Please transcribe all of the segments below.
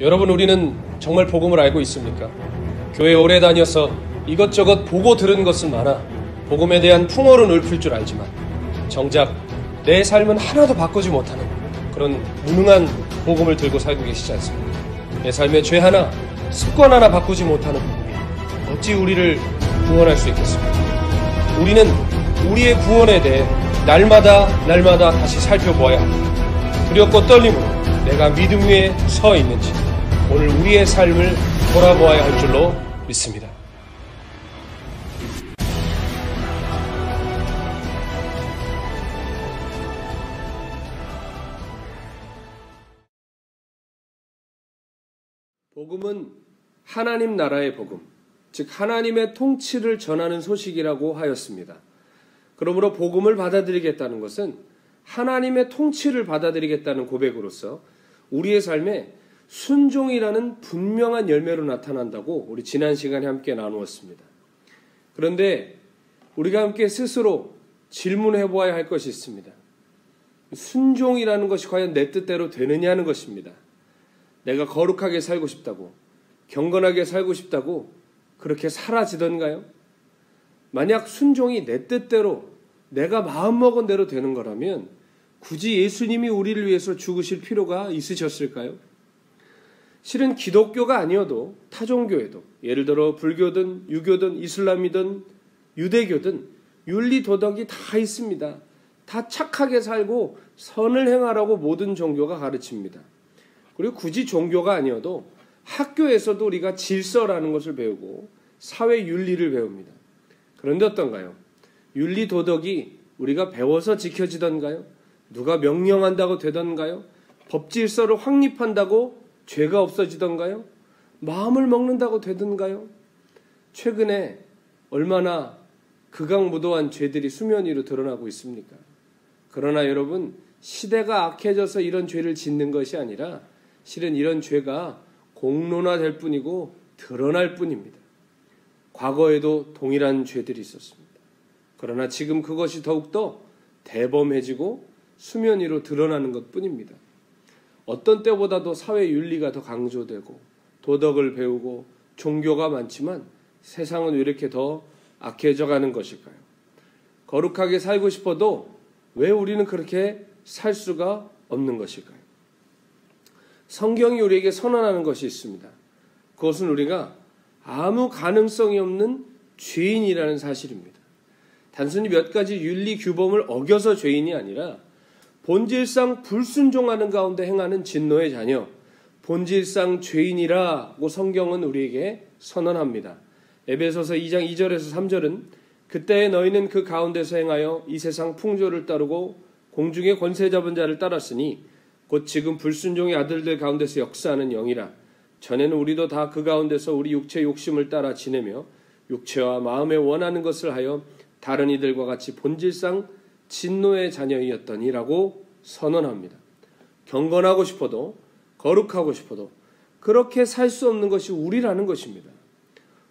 여러분, 우리는 정말 복음을 알고 있습니까? 교회 오래 다녀서 이것저것 보고 들은 것은 많아 복음에 대한 풍어는 읊을 줄 알지만 정작 내 삶은 하나도 바꾸지 못하는 그런 무능한 복음을 들고 살고 계시지 않습니까? 내 삶의 죄 하나, 습관 하나 바꾸지 못하는 복음이 어찌 우리를 구원할 수 있겠습니까? 우리는 우리의 구원에 대해 날마다 다시 살펴보아야 합니다. 두렵고 떨림으로 내가 믿음 위에 서 있는지 오늘 우리의 삶을 돌아보아야 할 줄로 믿습니다. 복음은 하나님 나라의 복음, 즉 하나님의 통치를 전하는 소식이라고 하였습니다. 그러므로 복음을 받아들이겠다는 것은 하나님의 통치를 받아들이겠다는 고백으로서 우리의 삶에 순종이라는 분명한 열매로 나타난다고 우리 지난 시간에 함께 나누었습니다. 그런데 우리가 함께 스스로 질문해 보아야 할 것이 있습니다. 순종이라는 것이 과연 내 뜻대로 되느냐는 것입니다. 내가 거룩하게 살고 싶다고, 경건하게 살고 싶다고 그렇게 사라지던가요? 만약 순종이 내 뜻대로, 내가 마음먹은 대로 되는 거라면 굳이 예수님이 우리를 위해서 죽으실 필요가 있으셨을까요? 실은 기독교가 아니어도 타종교에도, 예를 들어 불교든 유교든 이슬람이든 유대교든 윤리 도덕이 다 있습니다. 다 착하게 살고 선을 행하라고 모든 종교가 가르칩니다. 그리고 굳이 종교가 아니어도 학교에서도 우리가 질서라는 것을 배우고 사회 윤리를 배웁니다. 그런데 어떤가요? 윤리 도덕이 우리가 배워서 지켜지던가요? 누가 명령한다고 되던가요? 법 질서를 확립한다고 죄가 없어지던가요? 마음을 먹는다고 되던가요? 최근에 얼마나 극악무도한 죄들이 수면 위로 드러나고 있습니까? 그러나 여러분, 시대가 악해져서 이런 죄를 짓는 것이 아니라 실은 이런 죄가 공론화될 뿐이고 드러날 뿐입니다. 과거에도 동일한 죄들이 있었습니다. 그러나 지금 그것이 더욱더 대범해지고 수면 위로 드러나는 것뿐입니다. 어떤 때보다도 사회 윤리가 더 강조되고 도덕을 배우고 종교가 많지만 세상은 왜 이렇게 더 악해져 가는 것일까요? 거룩하게 살고 싶어도 왜 우리는 그렇게 살 수가 없는 것일까요? 성경이 우리에게 선언하는 것이 있습니다. 그것은 우리가 아무 가능성이 없는 죄인이라는 사실입니다. 단순히 몇 가지 윤리 규범을 어겨서 죄인이 아니라 본질상 불순종하는 가운데 행하는 진노의 자녀, 본질상 죄인이라고 성경은 우리에게 선언합니다. 에베소서 2장 2절에서 3절은 그때에 너희는 그 가운데서 행하여 이 세상 풍조를 따르고 공중의 권세 잡은 자를 따랐으니 곧 지금 불순종의 아들들 가운데서 역사하는 영이라. 전에는 우리도 다 그 가운데서 우리 육체의 욕심을 따라 지내며 육체와 마음에 원하는 것을 하여 다른 이들과 같이 본질상 진노의 자녀이었더니라고 선언합니다. 경건하고 싶어도 거룩하고 싶어도 그렇게 살 수 없는 것이 우리라는 것입니다.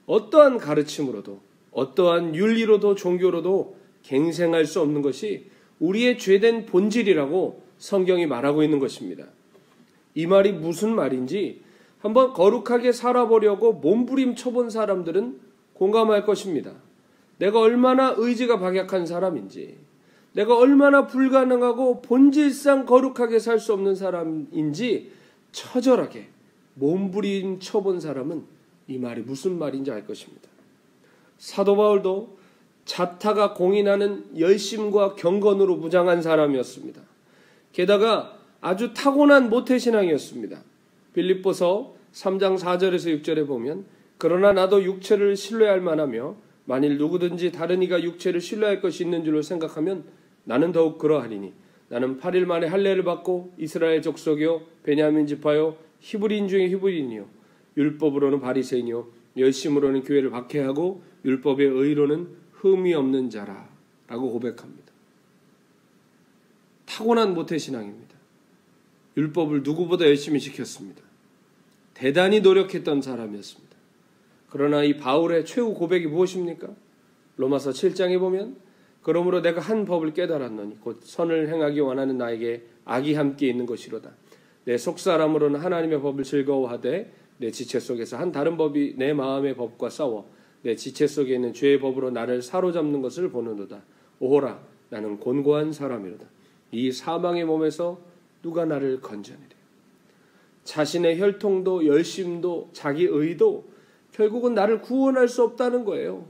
어떠한 가르침으로도 어떠한 윤리로도 종교로도 갱생할 수 없는 것이 우리의 죄된 본질이라고 성경이 말하고 있는 것입니다. 이 말이 무슨 말인지 한번 거룩하게 살아보려고 몸부림쳐본 사람들은 공감할 것입니다. 내가 얼마나 의지가 박약한 사람인지, 내가 얼마나 불가능하고 본질상 거룩하게 살 수 없는 사람인지 처절하게 몸부림쳐본 사람은 이 말이 무슨 말인지 알 것입니다. 사도 바울도 자타가 공인하는 열심과 경건으로 무장한 사람이었습니다. 게다가 아주 타고난 모태신앙이었습니다. 빌립보서 3장 4절에서 6절에 보면 그러나 나도 육체를 신뢰할 만하며 만일 누구든지 다른 이가 육체를 신뢰할 것이 있는 줄로 생각하면 나는 더욱 그러하리니 나는 8일 만에 할례를 받고 이스라엘 족속이요 베냐민 지파요 히브리인 중에 히브리인이요 율법으로는 바리새인이요 열심으로는 교회를 박해하고 율법의 의로는 흠이 없는 자라라고 고백합니다. 타고난 모태신앙입니다. 율법을 누구보다 열심히 지켰습니다. 대단히 노력했던 사람이었습니다. 그러나 이 바울의 최후 고백이 무엇입니까? 로마서 7장에 보면 그러므로 내가 한 법을 깨달았노니 곧 선을 행하기 원하는 나에게 악이 함께 있는 것이로다. 내 속사람으로는 하나님의 법을 즐거워하되 내 지체 속에서 한 다른 법이 내 마음의 법과 싸워 내 지체 속에 있는 죄의 법으로 나를 사로잡는 것을 보는도다. 오호라, 나는 곤고한 사람이로다. 이 사망의 몸에서 누가 나를 건져내랴. 자신의 혈통도 열심도 자기 의도 결국은 나를 구원할 수 없다는 거예요.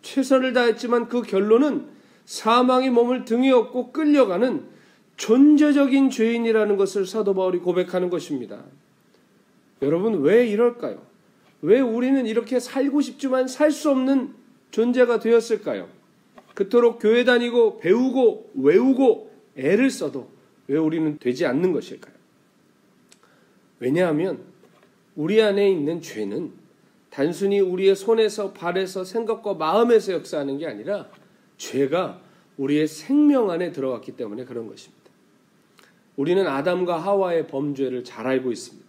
최선을 다했지만 그 결론은 사망의 몸을 등에 업고 끌려가는 존재적인 죄인이라는 것을 사도 바울이 고백하는 것입니다. 여러분, 왜 이럴까요? 왜 우리는 이렇게 살고 싶지만 살 수 없는 존재가 되었을까요? 그토록 교회 다니고 배우고 외우고 애를 써도 왜 우리는 되지 않는 것일까요? 왜냐하면 우리 안에 있는 죄는 단순히 우리의 손에서 발에서 생각과 마음에서 역사하는 게 아니라 죄가 우리의 생명 안에 들어갔기 때문에 그런 것입니다. 우리는 아담과 하와의 범죄를 잘 알고 있습니다.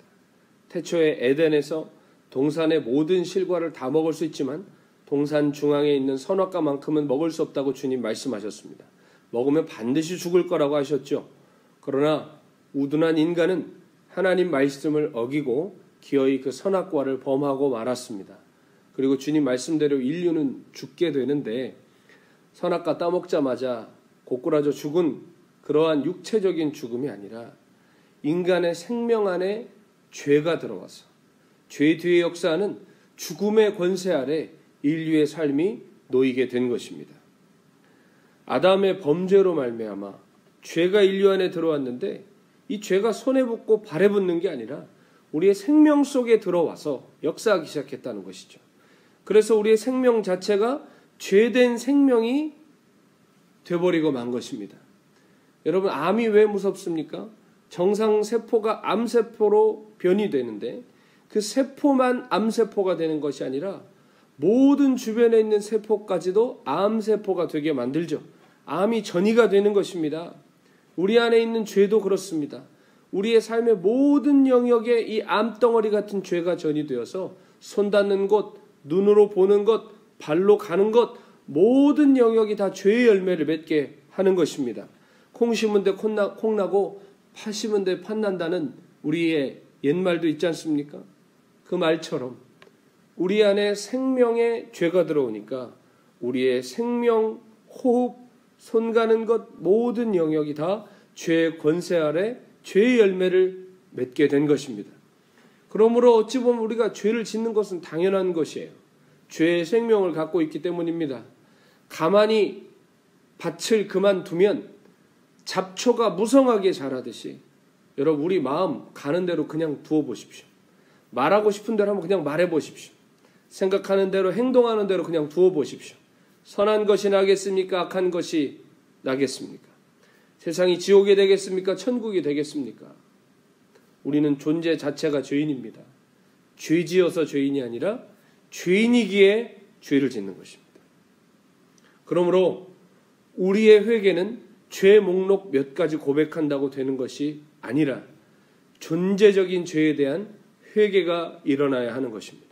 태초에 에덴에서 동산의 모든 실과를 다 먹을 수 있지만 동산 중앙에 있는 선악과만큼은 먹을 수 없다고 주님 말씀하셨습니다. 먹으면 반드시 죽을 거라고 하셨죠. 그러나 우둔한 인간은 하나님 말씀을 어기고 기어이 그 선악과를 범하고 말았습니다. 그리고 주님 말씀대로 인류는 죽게 되는데 선악과 따먹자마자 고꾸라져 죽은 그러한 육체적인 죽음이 아니라 인간의 생명 안에 죄가 들어와서 죄 뒤의 역사는 죽음의 권세 아래 인류의 삶이 놓이게 된 것입니다. 아담의 범죄로 말미암아 죄가 인류 안에 들어왔는데 이 죄가 손에 붙고 발에 붙는 게 아니라 우리의 생명 속에 들어와서 역사하기 시작했다는 것이죠. 그래서 우리의 생명 자체가 죄된 생명이 되어버리고 만 것입니다. 여러분, 암이 왜 무섭습니까? 정상세포가 암세포로 변이 되는데 그 세포만 암세포가 되는 것이 아니라 모든 주변에 있는 세포까지도 암세포가 되게 만들죠. 암이 전이가 되는 것입니다. 우리 안에 있는 죄도 그렇습니다. 우리의 삶의 모든 영역에 이 암덩어리 같은 죄가 전이되어서 손 닿는 곳, 눈으로 보는 것, 발로 가는 것, 모든 영역이 다 죄의 열매를 맺게 하는 것입니다. 콩 심은 데 콩 나고 파 심은 데 팥 난다는 우리의 옛말도 있지 않습니까? 그 말처럼 우리 안에 생명의 죄가 들어오니까 우리의 생명, 호흡, 손 가는 것 모든 영역이 다 죄의 권세 아래 죄의 열매를 맺게 된 것입니다. 그러므로 어찌 보면 우리가 죄를 짓는 것은 당연한 것이에요. 죄의 생명을 갖고 있기 때문입니다. 가만히 밭을 그만두면 잡초가 무성하게 자라듯이 여러분, 우리 마음 가는 대로 그냥 두어 보십시오. 말하고 싶은 대로 한번 그냥 말해 보십시오. 생각하는 대로 행동하는 대로 그냥 두어 보십시오. 선한 것이 나겠습니까? 악한 것이 나겠습니까? 세상이 지옥이 되겠습니까? 천국이 되겠습니까? 우리는 존재 자체가 죄인입니다. 죄지어서 죄인이 아니라 죄인이기에 죄를 짓는 것입니다. 그러므로 우리의 회개는 죄 목록 몇 가지 고백한다고 되는 것이 아니라 존재적인 죄에 대한 회개가 일어나야 하는 것입니다.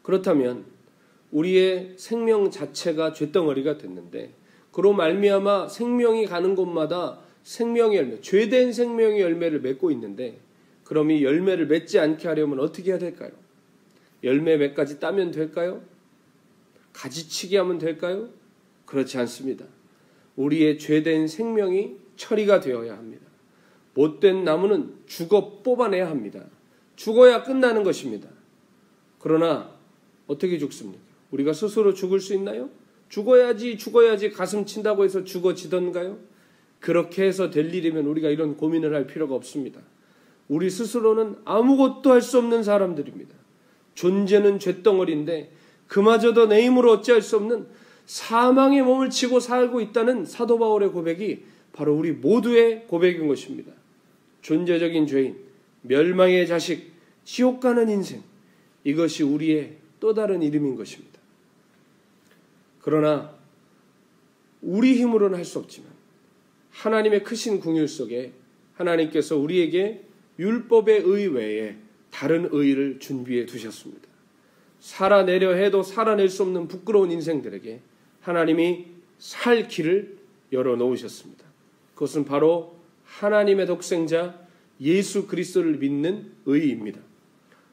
그렇다면 우리의 생명 자체가 쇳덩어리가 됐는데 그로 말미암아 생명이 가는 곳마다 생명의 열매, 죄된 생명의 열매를 맺고 있는데 그럼 이 열매를 맺지 않게 하려면 어떻게 해야 될까요? 열매 몇 가지 따면 될까요? 가지치기 하면 될까요? 그렇지 않습니다. 우리의 죄된 생명이 처리가 되어야 합니다. 못된 나무는 죽어 뽑아내야 합니다. 죽어야 끝나는 것입니다. 그러나 어떻게 죽습니까? 우리가 스스로 죽을 수 있나요? 죽어야지 가슴 친다고 해서 죽어지던가요? 그렇게 해서 될 일이면 우리가 이런 고민을 할 필요가 없습니다. 우리 스스로는 아무것도 할 수 없는 사람들입니다. 존재는 쇳덩어리인데 그마저도 내 힘으로 어찌할 수 없는 사망의 몸을 치고 살고 있다는 사도 바울의 고백이 바로 우리 모두의 고백인 것입니다. 존재적인 죄인, 멸망의 자식, 지옥 가는 인생, 이것이 우리의 또 다른 이름인 것입니다. 그러나 우리 힘으로는 할 수 없지만 하나님의 크신 긍휼 속에 하나님께서 우리에게 율법의 의 외에 다른 의를 준비해 두셨습니다. 살아내려 해도 살아낼 수 없는 부끄러운 인생들에게 하나님이 살 길을 열어놓으셨습니다. 그것은 바로 하나님의 독생자 예수 그리스도를 믿는 의입니다.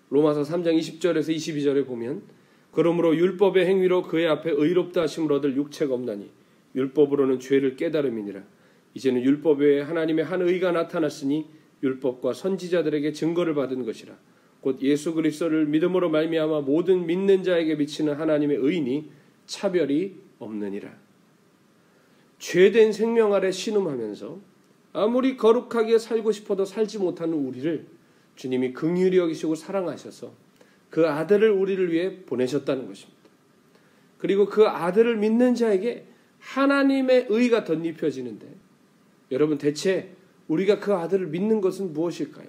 로마서 3장 20절에서 22절에 보면 그러므로 율법의 행위로 그의 앞에 의롭다 하심을 얻을 육체가 없나니 율법으로는 죄를 깨달음이니라. 이제는 율법 외에 하나님의 한 의가 나타났으니 율법과 선지자들에게 증거를 받은 것이라. 곧 예수 그리스도를 믿음으로 말미암아 모든 믿는 자에게 미치는 하나님의 의니 차별이 없느니라. 죄된 생명 아래 신음하면서 아무리 거룩하게 살고 싶어도 살지 못하는 우리를 주님이 긍휼히 여기시고 사랑하셔서 그 아들을 우리를 위해 보내셨다는 것입니다. 그리고 그 아들을 믿는 자에게 하나님의 의가 덧입혀지는데 여러분 대체 우리가 그 아들을 믿는 것은 무엇일까요?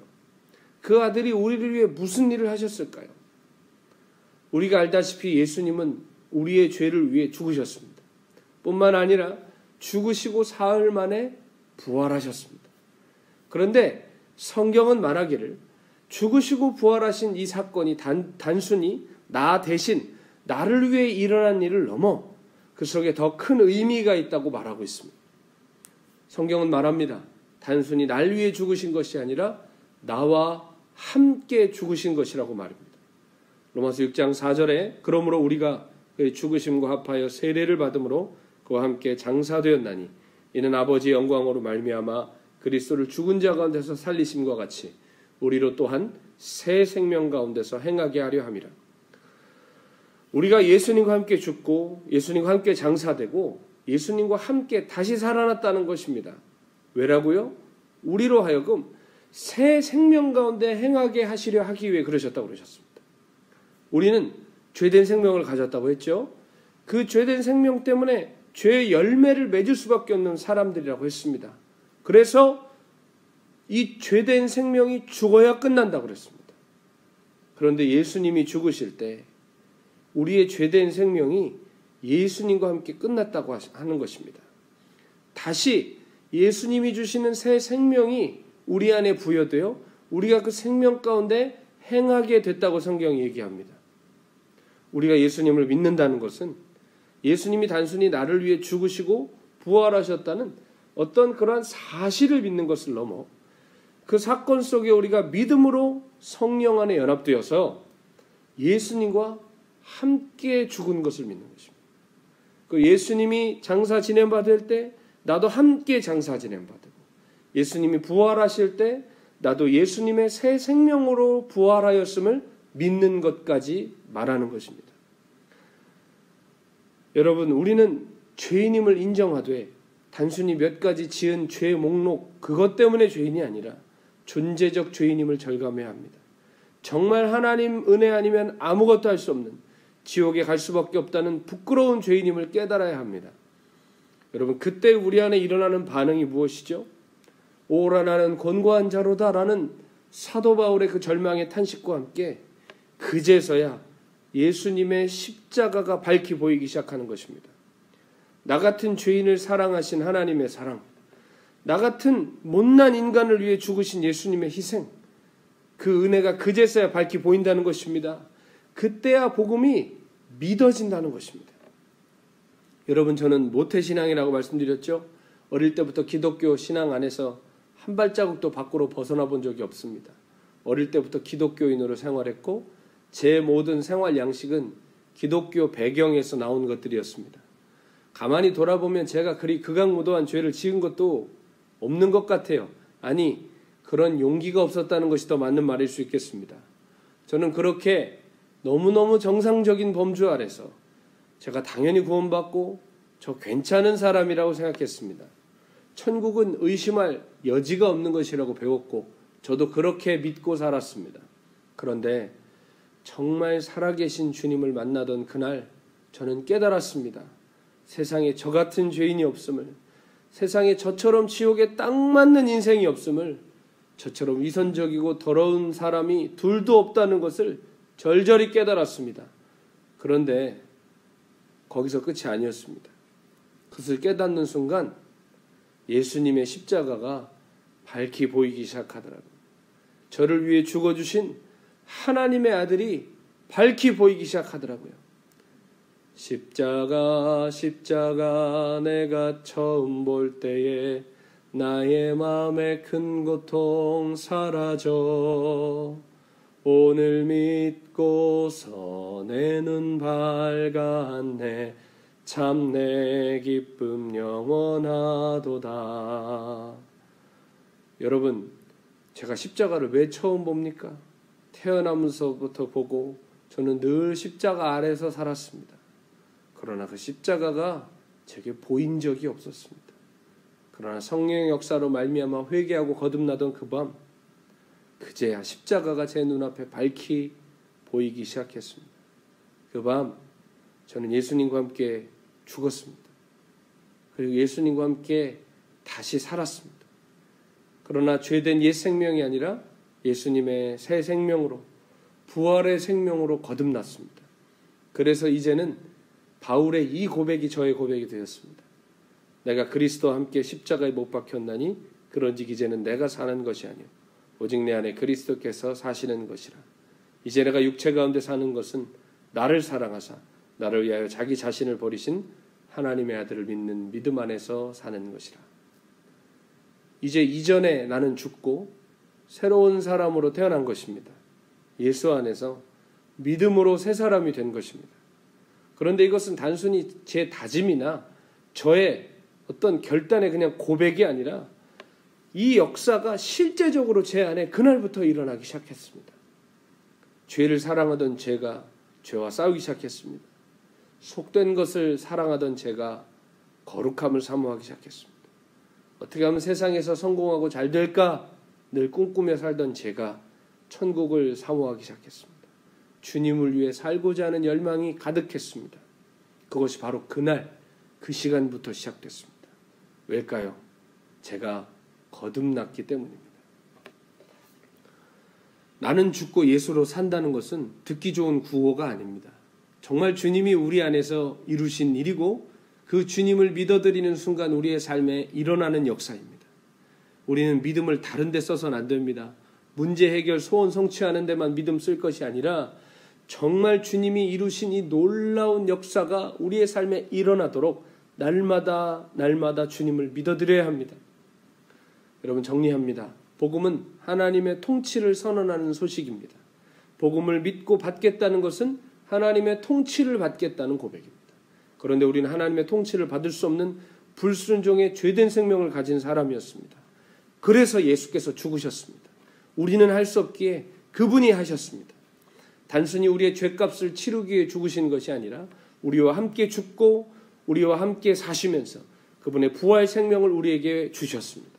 그 아들이 우리를 위해 무슨 일을 하셨을까요? 우리가 알다시피 예수님은 우리의 죄를 위해 죽으셨습니다. 뿐만 아니라 죽으시고 사흘 만에 부활하셨습니다. 그런데 성경은 말하기를 죽으시고 부활하신 이 사건이 단순히 나 대신 나를 위해 일어난 일을 넘어 그 속에 더 큰 의미가 있다고 말하고 있습니다. 성경은 말합니다. 단순히 날 위해 죽으신 것이 아니라 나와 함께 죽으신 것이라고 말입니다. 로마서 6장 4절에 그러므로 우리가 그의 죽으심과 합하여 세례를 받음으로 그와 함께 장사되었나니 이는 아버지의 영광으로 말미암아 그리스도를 죽은 자 가운데서 살리심과 같이 우리로 또한 새 생명 가운데서 행하게 하려 함이라. 우리가 예수님과 함께 죽고 예수님과 함께 장사되고 예수님과 함께 다시 살아났다는 것입니다. 왜라고요? 우리로 하여금 새 생명 가운데 행하게 하시려 하기 위해 그러셨다고 그러셨습니다. 우리는 죄된 생명을 가졌다고 했죠. 그 죄된 생명 때문에 죄의 열매를 맺을 수밖에 없는 사람들이라고 했습니다. 그래서 이 죄된 생명이 죽어야 끝난다고 그랬습니다. 그런데 예수님이 죽으실 때 우리의 죄된 생명이 예수님과 함께 끝났다고 하는 것입니다. 다시 예수님이 주시는 새 생명이 우리 안에 부여되어 우리가 그 생명 가운데 행하게 됐다고 성경이 얘기합니다. 우리가 예수님을 믿는다는 것은 예수님이 단순히 나를 위해 죽으시고 부활하셨다는 어떤 그러한 사실을 믿는 것을 넘어 그 사건 속에 우리가 믿음으로 성령 안에 연합되어서 예수님과 함께 죽은 것을 믿는 것입니다. 그 예수님이 장사 지냄받을 때 나도 함께 장사 지냄받고 예수님이 부활하실 때 나도 예수님의 새 생명으로 부활하였음을 믿는 것까지 말하는 것입니다. 여러분, 우리는 죄인임을 인정하되 단순히 몇 가지 지은 죄 목록 그것 때문에 죄인이 아니라 존재적 죄인임을 절감해야 합니다. 정말 하나님 은혜 아니면 아무것도 할 수 없는 지옥에 갈 수밖에 없다는 부끄러운 죄인임을 깨달아야 합니다. 여러분, 그때 우리 안에 일어나는 반응이 무엇이죠? 오라 나는 곤고한 자로다라는 사도 바울의 그 절망의 탄식과 함께 그제서야 예수님의 십자가가 밝히 보이기 시작하는 것입니다. 나 같은 죄인을 사랑하신 하나님의 사랑, 나 같은 못난 인간을 위해 죽으신 예수님의 희생, 그 은혜가 그제서야 밝히 보인다는 것입니다. 그때야 복음이 믿어진다는 것입니다. 여러분, 저는 모태신앙이라고 말씀드렸죠. 어릴 때부터 기독교 신앙 안에서 한 발자국도 밖으로 벗어나 본 적이 없습니다. 어릴 때부터 기독교인으로 생활했고 제 모든 생활 양식은 기독교 배경에서 나온 것들이었습니다. 가만히 돌아보면 제가 그리 극악무도한 죄를 지은 것도 없는 것 같아요. 아니, 그런 용기가 없었다는 것이 더 맞는 말일 수 있겠습니다. 저는 그렇게 너무너무 정상적인 범주 아래서 제가 당연히 구원받고 저 괜찮은 사람이라고 생각했습니다. 천국은 의심할 여지가 없는 것이라고 배웠고 저도 그렇게 믿고 살았습니다. 그런데 정말 살아계신 주님을 만나던 그날 저는 깨달았습니다. 세상에 저 같은 죄인이 없음을, 세상에 저처럼 지옥에 딱 맞는 인생이 없음을, 저처럼 위선적이고 더러운 사람이 둘도 없다는 것을 절절히 깨달았습니다. 그런데 거기서 끝이 아니었습니다. 그것을 깨닫는 순간 예수님의 십자가가 밝히 보이기 시작하더라고요. 저를 위해 죽어주신 하나님의 아들이 밝히 보이기 시작하더라고요. 십자가 십자가 내가 처음 볼 때에 나의 마음의 큰 고통 사라져. 오늘 믿고서 내 눈 밝았네. 참 내 기쁨 영원하도다. 여러분, 제가 십자가를 왜 처음 봅니까? 태어나면서부터 보고 저는 늘 십자가 아래서 살았습니다. 그러나 그 십자가가 제게 보인 적이 없었습니다. 그러나 성령의 역사로 말미암아 회개하고 거듭나던 그 밤, 그제야 십자가가 제 눈앞에 밝히 보이기 시작했습니다. 그 밤 저는 예수님과 함께 죽었습니다. 그리고 예수님과 함께 다시 살았습니다. 그러나 죄된 옛 생명이 아니라 예수님의 새 생명으로, 부활의 생명으로 거듭났습니다. 그래서 이제는 바울의 이 고백이 저의 고백이 되었습니다. 내가 그리스도와 함께 십자가에 못 박혔나니 그런즉 이제는 내가 사는 것이 아니요 오직 내 안에 그리스도께서 사시는 것이라. 이제 내가 육체 가운데 사는 것은 나를 사랑하사 나를 위하여 자기 자신을 버리신 하나님의 아들을 믿는 믿음 안에서 사는 것이라. 이제 이전에 나는 죽고 새로운 사람으로 태어난 것입니다. 예수 안에서 믿음으로 새 사람이 된 것입니다. 그런데 이것은 단순히 제 다짐이나 저의 어떤 결단의 그냥 고백이 아니라 이 역사가 실제적으로 제 안에 그날부터 일어나기 시작했습니다. 죄를 사랑하던 제가 죄와 싸우기 시작했습니다. 속된 것을 사랑하던 제가 거룩함을 사모하기 시작했습니다. 어떻게 하면 세상에서 성공하고 잘 될까 늘 꿈꾸며 살던 제가 천국을 사모하기 시작했습니다. 주님을 위해 살고자 하는 열망이 가득했습니다. 그것이 바로 그날 그 시간부터 시작됐습니다. 왜일까요? 제가 거듭났기 때문입니다. 나는 죽고 예수로 산다는 것은 듣기 좋은 구호가 아닙니다. 정말 주님이 우리 안에서 이루신 일이고 그 주님을 믿어드리는 순간 우리의 삶에 일어나는 역사입니다. 우리는 믿음을 다른 데 써서는 안 됩니다. 문제 해결, 소원 성취하는 데만 믿음 쓸 것이 아니라 정말 주님이 이루신 이 놀라운 역사가 우리의 삶에 일어나도록 날마다 주님을 믿어드려야 합니다. 여러분, 정리합니다. 복음은 하나님의 통치를 선언하는 소식입니다. 복음을 믿고 받겠다는 것은 하나님의 통치를 받겠다는 고백입니다. 그런데 우리는 하나님의 통치를 받을 수 없는 불순종의 죄된 생명을 가진 사람이었습니다. 그래서 예수께서 죽으셨습니다. 우리는 할 수 없기에 그분이 하셨습니다. 단순히 우리의 죄값을 치르기 위해 죽으신 것이 아니라 우리와 함께 죽고 우리와 함께 사시면서 그분의 부활 생명을 우리에게 주셨습니다.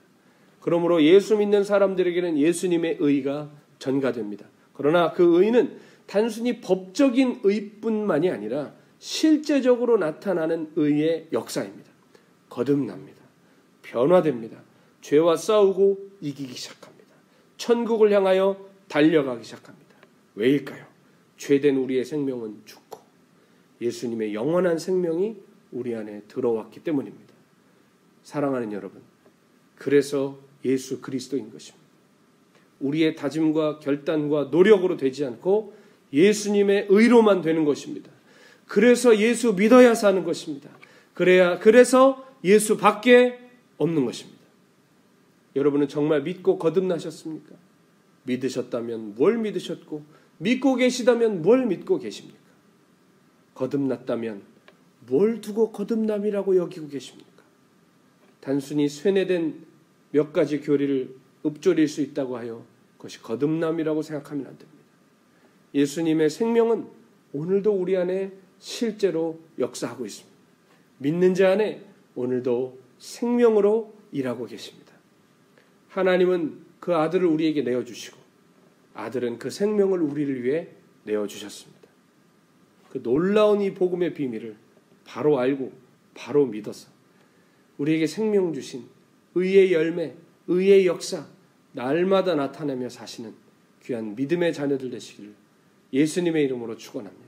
그러므로 예수 믿는 사람들에게는 예수님의 의가 전가됩니다. 그러나 그 의는 단순히 법적인 의뿐만이 아니라 실제적으로 나타나는 의의 역사입니다. 거듭납니다. 변화됩니다. 죄와 싸우고 이기기 시작합니다. 천국을 향하여 달려가기 시작합니다. 왜일까요? 죄된 우리의 생명은 죽고 예수님의 영원한 생명이 우리 안에 들어왔기 때문입니다. 사랑하는 여러분, 그래서 예수 그리스도인 것입니다. 우리의 다짐과 결단과 노력으로 되지 않고 예수님의 의로만 되는 것입니다. 그래서 예수 믿어야 사는 것입니다. 그래서 예수 밖에 없는 것입니다. 여러분은 정말 믿고 거듭나셨습니까? 믿으셨다면 뭘 믿으셨고 믿고 계시다면 뭘 믿고 계십니까? 거듭났다면 뭘 두고 거듭남이라고 여기고 계십니까? 단순히 쇠뇌된 몇 가지 교리를 읊조릴 수 있다고 하여 그것이 거듭남이라고 생각하면 안 됩니다. 예수님의 생명은 오늘도 우리 안에 실제로 역사하고 있습니다. 믿는 자 안에 오늘도 생명으로 일하고 계십니다. 하나님은 그 아들을 우리에게 내어주시고 아들은 그 생명을 우리를 위해 내어주셨습니다. 그 놀라운 이 복음의 비밀을 바로 알고 바로 믿어서 우리에게 생명 주신 의의 열매, 의의 역사 날마다 나타내며 사시는 귀한 믿음의 자녀들 되시기를 예수님의 이름으로 축원합니다.